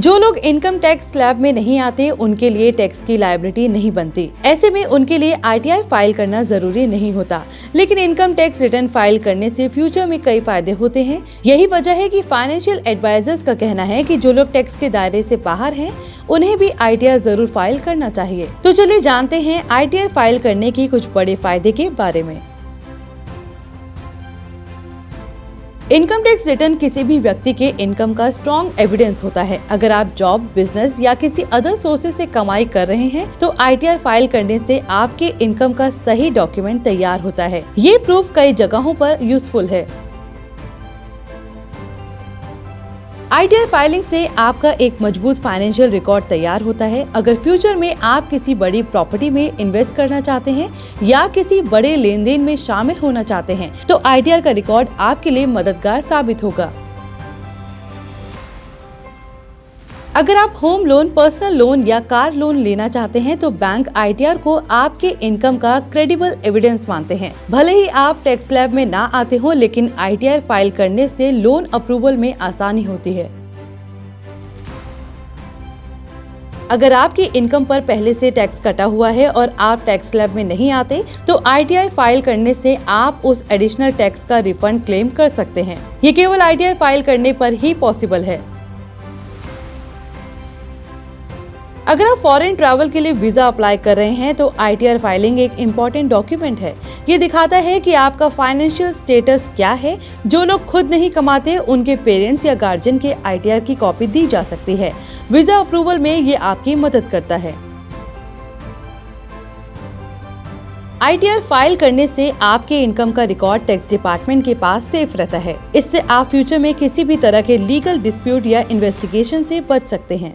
जो लोग income tax slab में नहीं आते उनके लिए टैक्स की लायबिलिटी नहीं बनती। ऐसे में उनके लिए ITR फाइल करना जरूरी नहीं होता, लेकिन इनकम टैक्स रिटर्न फाइल करने से फ्यूचर में कई फायदे होते हैं। यही वजह है कि फाइनेंशियल एडवाइजर्स का कहना है कि जो लोग टैक्स के दायरे से बाहर हैं, उन्हें भी ITR जरूर फाइल करना चाहिए। तो चलिए जानते हैं ITR फाइल करने की कुछ बड़े फायदे के बारे में। इनकम टैक्स रिटर्न किसी भी व्यक्ति के इनकम का स्ट्रॉन्ग एविडेंस होता है। अगर आप जॉब, बिजनेस या किसी अदर सोर्सेज से कमाई कर रहे हैं तो ITR फाइल करने से आपके इनकम का सही डॉक्यूमेंट तैयार होता है। ये प्रूफ कई जगहों पर यूजफुल है। ITR फाइलिंग से आपका एक मजबूत फाइनेंशियल रिकॉर्ड तैयार होता है। अगर फ्यूचर में आप किसी बड़ी प्रॉपर्टी में इन्वेस्ट करना चाहते हैं या किसी बड़े लेन देन में शामिल होना चाहते हैं तो ITR का रिकॉर्ड आपके लिए मददगार साबित होगा। अगर आप होम लोन, पर्सनल लोन या कार लोन लेना चाहते हैं तो बैंक ITR को आपके इनकम का क्रेडिबल एविडेंस मानते हैं। भले ही आप टैक्स स्लैब में ना आते हो, लेकिन ITR फाइल करने से लोन अप्रूवल में आसानी होती है। अगर आपकी इनकम पर पहले से टैक्स कटा हुआ है और आप टैक्स स्लैब में नहीं आते तो ITR फाइल करने से आप उस एडिशनल टैक्स का रिफंड क्लेम कर सकते हैं। ये केवल ITR फाइल करने पर ही पॉसिबल है। अगर आप फॉरेन ट्रैवल के लिए वीजा अप्लाई कर रहे हैं तो ITR फाइलिंग एक इम्पोर्टेंट डॉक्यूमेंट है। ये दिखाता है कि आपका फाइनेंशियल स्टेटस क्या है। जो लोग खुद नहीं कमाते उनके पेरेंट्स या गार्जियन के ITR की कॉपी दी जा सकती है। वीजा अप्रूवल में ये आपकी मदद करता है। ITR फाइल करने से आपके इनकम का रिकॉर्ड टैक्स डिपार्टमेंट के पास सेफ रहता है। इससे आप फ्यूचर में किसी भी तरह के लीगल डिस्प्यूट या इन्वेस्टिगेशन से बच सकते हैं।